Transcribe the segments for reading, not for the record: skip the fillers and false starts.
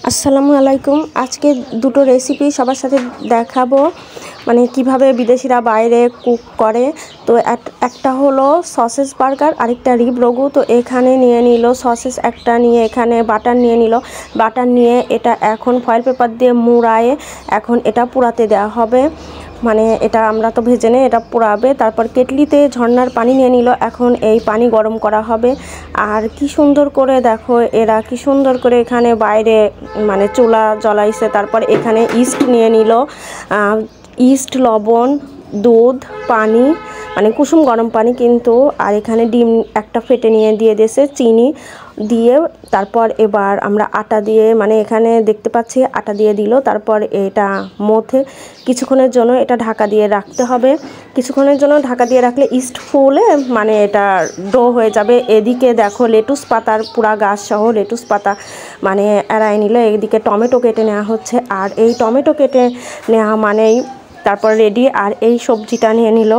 আসসালামু আলাইকুম। আজকে দুটো রেসিপি সবার সাথে দেখাবো, মানে কিভাবে বিদেশিরা বাইরে কুক করে। তো একটা হলো সসেস বার্গার, আরেকটা রিব রগু। তো এখানে নিয়ে নিল সসেস একটা, নিয়ে এখানে বাটার নিয়ে নিল। বাটার নিয়ে এটা এখন ফয়েল পেপার দিয়ে মুড়ায়ে এখন এটা পোড়াতে দেওয়া হবে। মানে এটা আমরা তো ভেজে নেই, এটা পোড়াবে। তারপর কেটলিতে ঝর্নার পানি নিয়ে নিল, এখন এই পানি গরম করা হবে। আর কি সুন্দর করে দেখো, এরা কি সুন্দর করে এখানে বাইরে মানে চুলা জ্বলাইছে। তারপর এখানে ইস্ট নিয়ে নিল, ইস্ট, লবণ, দুধ, পানি, মানে কুসুম গরম পানি কিন্তু। আর এখানে ডিম একটা ফেটে নিয়ে দিয়ে দিয়েছে, চিনি দিয়ে। তারপর এবার আমরা আটা দিয়ে, মানে এখানে দেখতে পাচ্ছি আটা দিয়ে দিল। তারপর এটা মথে কিছুক্ষণের জন্য এটা ঢাকা দিয়ে রাখতে হবে। কিছুক্ষণের জন্য ঢাকা দিয়ে রাখলে ইস্ট ফুলে মানে এটা ডো হয়ে যাবে। এদিকে দেখো লেটুস পাতার পুরা গাছ সহ লেটুস পাতা মানে এড়াই নিল। এদিকে টমেটো কেটে নেওয়া হচ্ছে, আর এই টমেটো কেটে নেওয়া মানেই তারপর রেডি। আর এই সবজিটা নিয়ে নিল।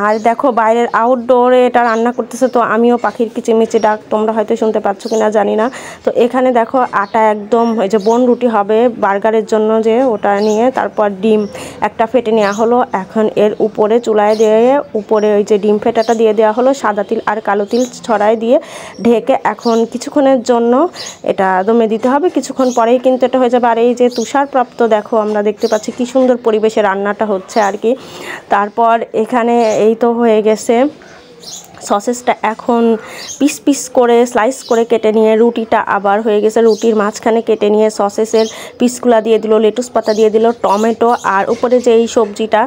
আর দেখো বাইরের আউটডোরে এটা রান্না করতেছে, তো আমিও পাখির কিচিমিচি ডাক তোমরা হয়তো শুনতে পাচ্ছ কিনা জানি না। তো এখানে দেখো আটা একদম ওই যে বোন রুটি হবে বার্গারের জন্য, যে ওটা নিয়ে তারপর ডিম একটা ফেটে নেওয়া হলো। এখন এর উপরে চুলায় দিয়ে উপরে ওই যে ডিম ফেটাটা দিয়ে দেওয়া হলো, সাদা তিল আর কালো তিল ছড়াই দিয়ে ঢেকে এখন কিছুক্ষণের জন্য এটা দমে দিতে হবে। কিছুক্ষণ পরেই কিন্তু এটা হয়ে যাবে। আর এই যে তুষারপ্রাপ্ত দেখো, আমরা দেখতে পাচ্ছি কি সুন্দর পরিবেশে রান্নাটা হচ্ছে আর কি। তারপর এখানে এই তো হয়ে গেছে সসেসটা। এখন পিস পিস করে স্লাইস করে কেটে নিয়ে রুটিটা আবার হয়ে গেছে, রুটির মাঝখানে কেটে নিয়ে সসেসের পিসগুলা দিয়ে দিল, লেটুস পাতা দিয়ে দিল, টমেটো, আর উপরে যে এই সবজিটা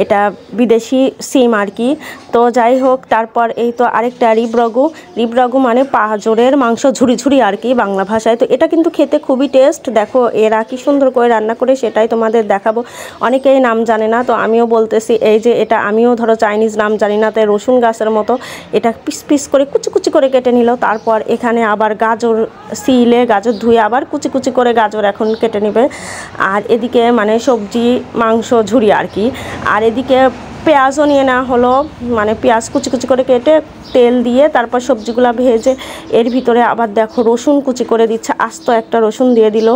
এটা বিদেশি সিম আর কি। তো যাই হোক, তারপর এই তো আরেকটা রিবরগু। রিবরগু মানে পাঁজরের মাংস, ঝুরি ঝুরি আর কি বাংলা ভাষায়। তো এটা কিন্তু খেতে খুবই টেস্ট। দেখো এরা কি সুন্দর করে রান্না করে, সেটাই তোমাদের দেখাবো। অনেকেই নাম জানে না, তো আমিও বলতেছি। এই যে এটা আমিও ধরো চাইনিজ নাম জানি না, তাই রসুন গাছের মতো এটা পিস পিস করে কুচি কুচি করে কেটে নিল। তারপর এখানে আবার গাজর সিলে, গাজর ধুয়ে আবার কুচি কুচি করে গাজর এখন কেটে নেবে। আর এদিকে মানে সবজি মাংস ঝুরি আর কি। আর এদিকে পেঁয়াজও নিয়ে নেওয়া হলো, মানে পেঁয়াজ কুচি কুচি করে কেটে তেল দিয়ে তারপর সবজিগুলো ভেজে এর ভিতরে আবার দেখো রসুন কুচি করে দিচ্ছে, আস্ত একটা রসুন দিয়ে দিল,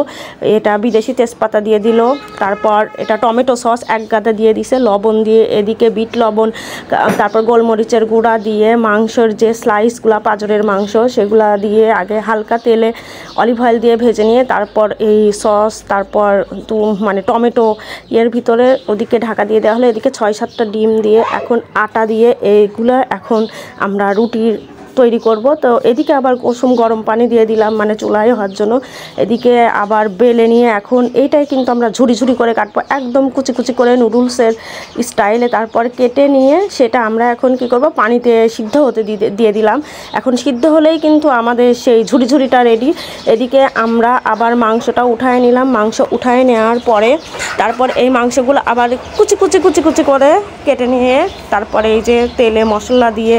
এটা বিদেশি তেজপাতা দিয়ে দিল। তারপর এটা টমেটো সস এক গাদা দিয়ে দিছে, লবণ দিয়ে, এদিকে বিট লবণ, তারপর গোলমরিচের গুঁড়া দিয়ে মাংসর যে স্লাইসগুলা পাঁজরের মাংস সেগুলা দিয়ে আগে হালকা তেলে অলিভ অয়েল দিয়ে ভেজে নিয়ে তারপর এই সস, তারপর মানে টমেটো এর ভিতরে ওদিকে ঢাকা দিয়ে দেওয়া হলো। এদিকে 6-7টা ডিম দিয়ে এখন আটা দিয়ে এইগুলো এখন আমরা রুটির তৈরি করব। তো এদিকে আবার কুসুম গরম পানি দিয়ে দিলাম, মানে চুলায় হওয়ার জন্য। এদিকে আবার বেলে নিয়ে এখন এইটাই কিন্তু আমরা ঝুরি ঝুরি করে কাটবো, একদম কুচি কুচি করে নুডলসের স্টাইলে। তারপর কেটে নিয়ে সেটা আমরা এখন কি করব, পানিতে সিদ্ধ হতে দিয়ে দিলাম। এখন সিদ্ধ হলেই কিন্তু আমাদের সেই ঝুরি ঝুরিটা রেডি। এদিকে আমরা আবার মাংসটা উঠায় নিলাম। মাংস উঠায় নেওয়ার পরে তারপর এই মাংসগুলো আবার কুচি কুচি কুচি কুচি করে কেটে নিয়ে তারপরে এই যে তেলে মশলা দিয়ে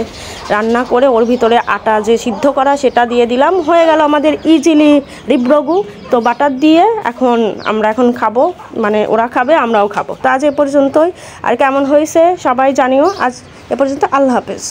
রান্না করে ওর ভিতরে আটা যে সিদ্ধ করা সেটা দিয়ে দিলাম। হয়ে গেল আমাদের ইজিলি রিবরগু। তো বাটার দিয়ে এখন আমরা এখন খাবো, মানে ওরা খাবে আমরাও খাবো। তো আজ এ পর্যন্তই। আর কেমন হয়েছে সবাই জানিও। আজ এ পর্যন্ত, আল্লাহ হাফেজ।